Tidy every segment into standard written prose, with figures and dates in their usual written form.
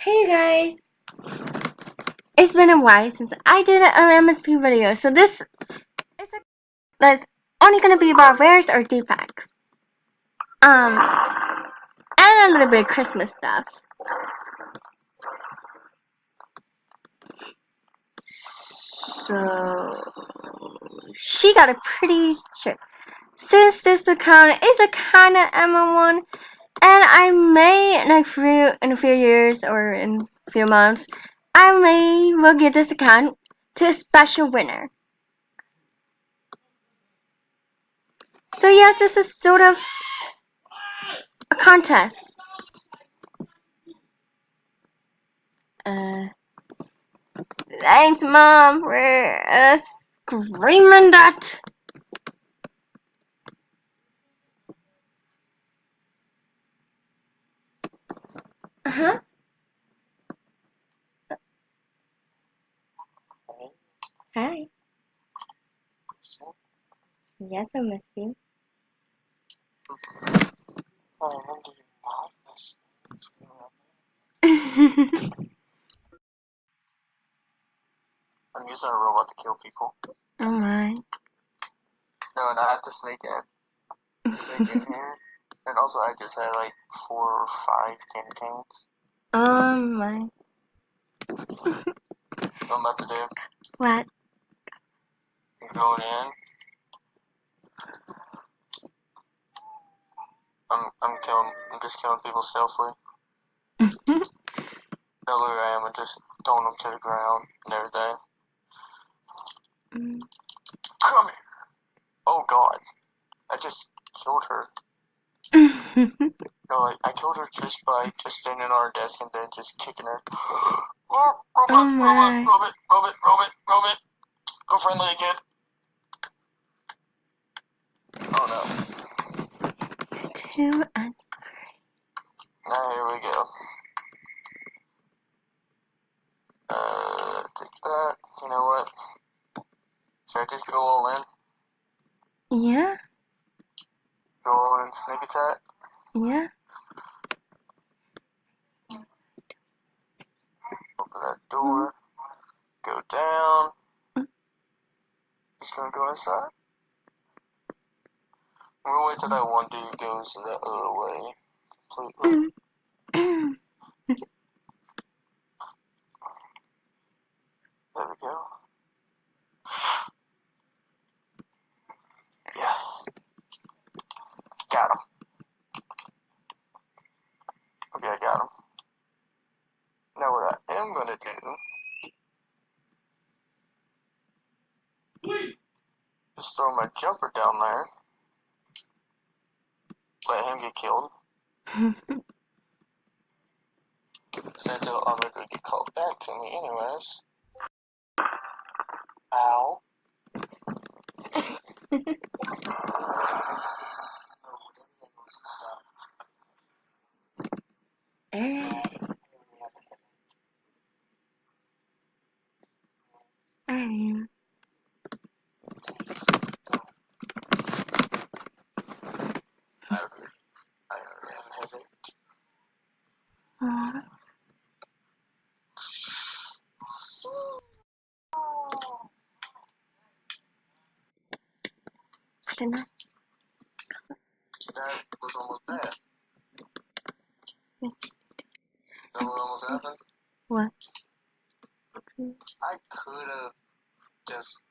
Hey guys! It's been a while since I did an MSP video, so this is that's only gonna be about rares or defects. And a little bit of Christmas stuff. So she got a pretty sure. Since this account is a kinda MO1, and I may in a few years or in a few months, I will give this account to a special winner. So yes, this is sort of a contest. Thanks, Mom, for screaming that. Uh-huh. Hi. Yes, I miss you. I'm using a robot to kill people. Oh my. No, and I have to sneak in here. And also, I just had like 4 or 5 candy canes. Oh my. What I'm about to do? What? I'm going in. I'm just killing people stealthily. No, look, I am. I'm just throwing them to the ground and everything. Come here. Oh God, I just killed her. No, like, I killed her just by just standing on her desk and then just kicking her. Robot. Go friendly again. Oh no. Too and Now here we go. Take that. You know what? Should I just go all in? yeah. Go all in sneak attack? Yeah. Open that door. Go down. Just gonna go inside. We'll wait till that one dude goes the other way. Completely. There we go. Yes. Got him. Okay, I got him. Now what I am gonna do, just throw my jumper down there. Let him get killed. Since it'll automatically get called back to me anyways. Ow. I already have a headache. That was almost bad. Yes. That what almost happened? What? I could have just.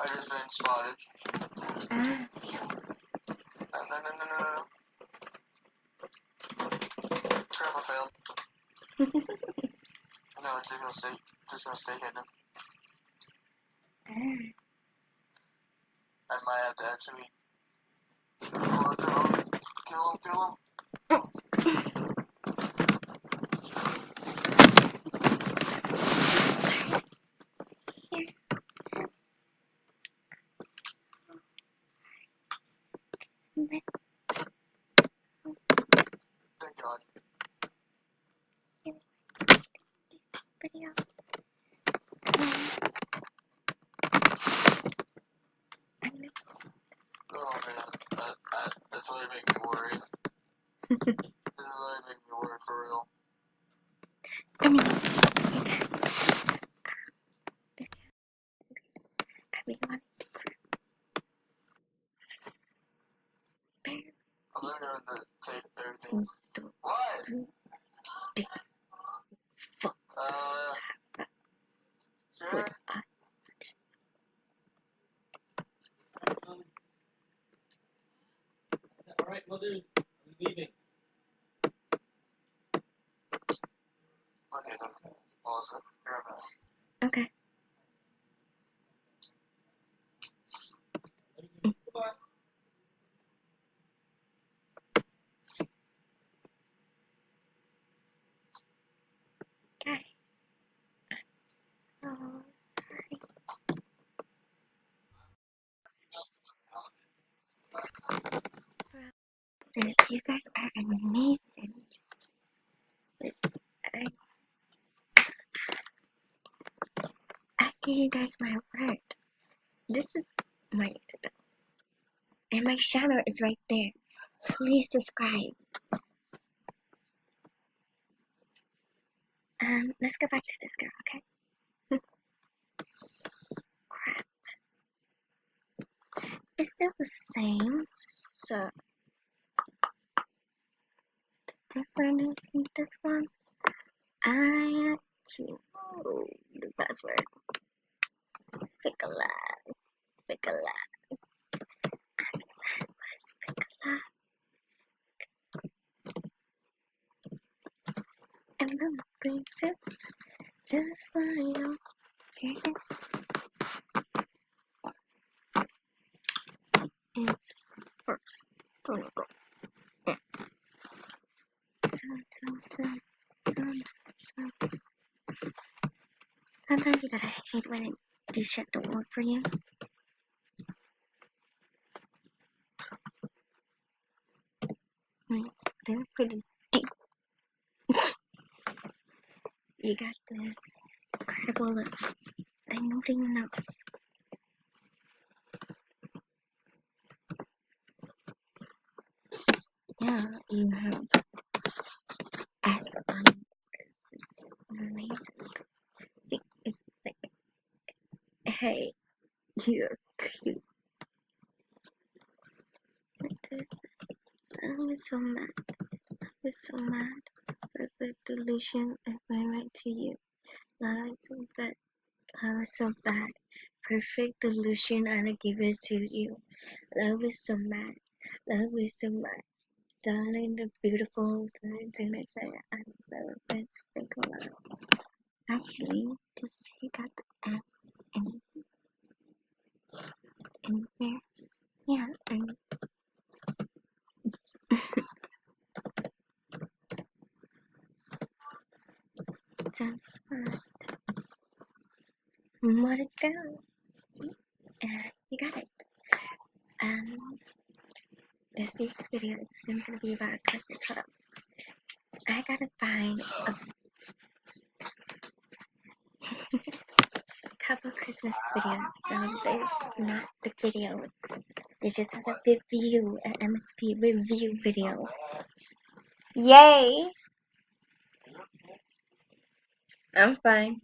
I just been spotted. No. Crap, I failed. No, it's just gonna stay hidden. I might have to actually kill him. Thank God. video. Oh man, that's really making me worried. This is really making me worried for real. I mean, everyone. I'm literally gonna take everything. What? Sure. Alright, mothers, I'm leaving. Okay, then. Awesome. You're back. Okay. Goodbye. Okay. I'm so sorry. This, you guys are amazing. I give you guys my word. This is my YouTube. And my channel is right there. Please subscribe. Let's go back to this girl, okay? Crap. It's still the same, so the difference in this one, I actually know the password. Pick a lot. Pick a lot. As I said, was pick a lot. And then bring it just for you. It's first. Don't go. Yeah. Sometimes you gotta hate when this shit don't work for you. They're pretty deep. You got this incredible look that nobody knows. Yeah, you have ass on yours. It's amazing. See, it's like, hey, you're cute. I was so mad. I was so mad. Perfect delusion I went right to you. Not so bad. I was so bad. Perfect delusion and I give it to you. Love is so mad. Love is so mad. Darling, the beautiful, the let's break a lot. Actually, just take out the S and there's, yeah, and that's fine. More to go. See? You got it. This next video is soon gonna be about Christmas. Hold up. I gotta find a couple Christmas videos. So this is not the video. This just has a review, an MSP review video. Yay! I'm fine.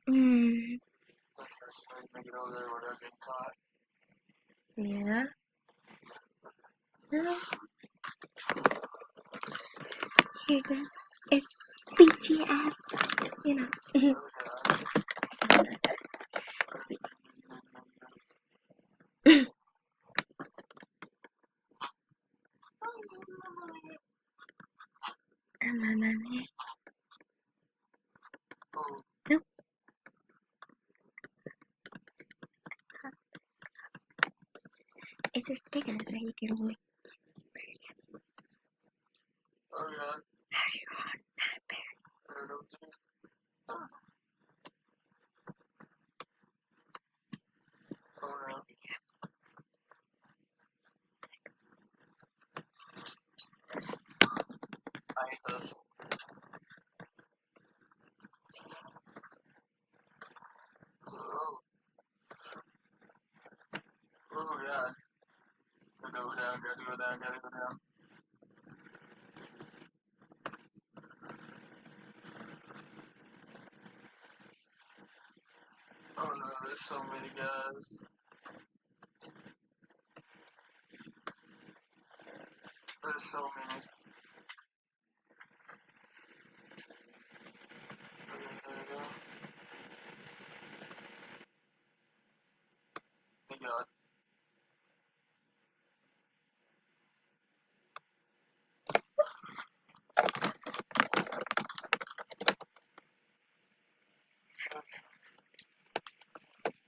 Hmm. Make it over there without getting caught. Yeah. No. Here this is BTS. You know. Nope. It's ridiculous how you get away. Yes. Oh yeah. How do you want that bear? I don't know what to do. Oh no. gotta go down, gotta go down. Oh no, there's so many guys. There's so many. Thank God.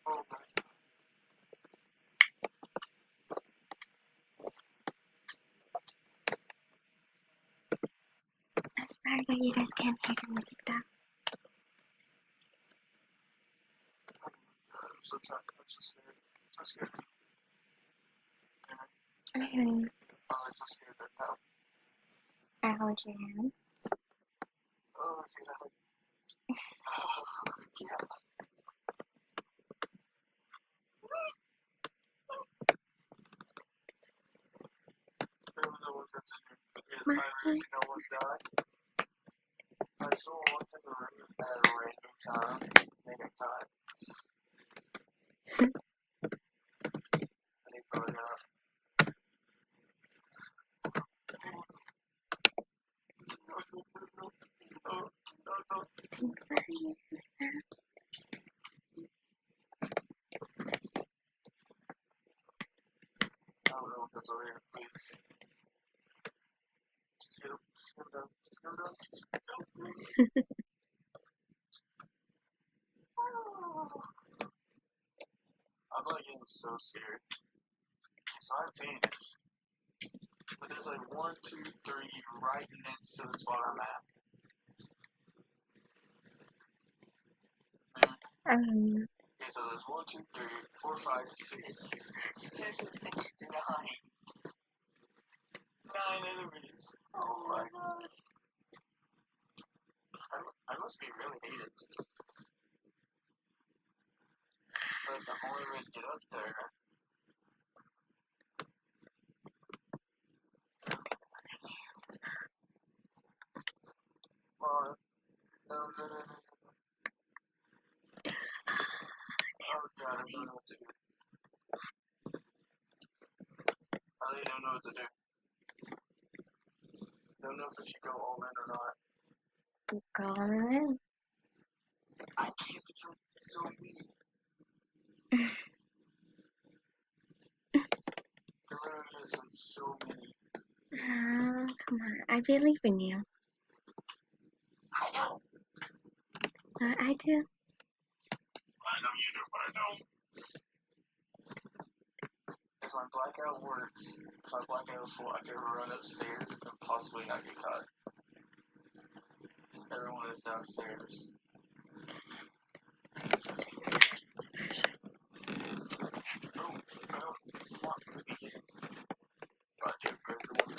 Oh my. I'm sorry that you guys can't hear the music though. I'm so tired. I'm so scared. So scared. I'm hearing Oh, I'm so scared right now. I hold your hand. Oh, God. Oh, yeah. I don't know what that's in here. If I really know what died, I saw one in the room at a random time. Random time. And he brought it up. No, no, no. I don't know what's over here, please. Just get him, just get him down, just get him down, just get him down. I'm like getting so scared. So I finished. But there's like 1, 2, 3 right next to the spot I'm at. Okay, so there's 1, 2, 3, 4, 5, 6, 7, 8, 9. 9 enemies. Oh my god. I must be really hated. But the only way to get up there. Well, no. Oh god, I don't know what to do. I really don't know what to do. I don't know if I should go all in or not. Go on in. I can't, it's like so weak. It really is, I'm so weak. Come on. I believe in you. I don't. I do. I know you do, but I don't. If my blackout works, if my blackout is full, I can run upstairs and possibly not get caught. Everyone is downstairs. Oh, I don't want to be here. But I do, everyone.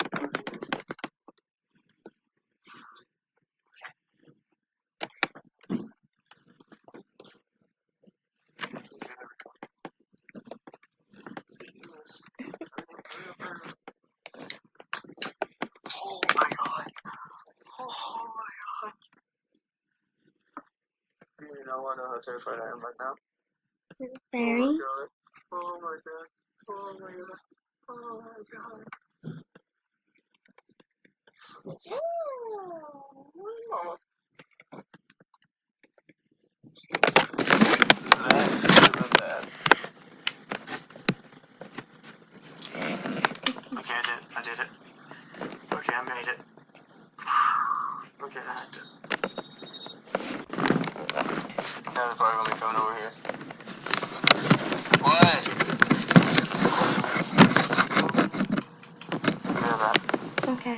Jesus. Oh my god. Oh my god. You know, I know how terrified I am right now. Very. Oh my god. Oh my god. Oh my god. Oh my god. Oh. That could have been bad. Okay, I did it. Okay, I made it. Okay, I had to. Now they're probably gonna be coming over here. What? Yeah, that. Okay.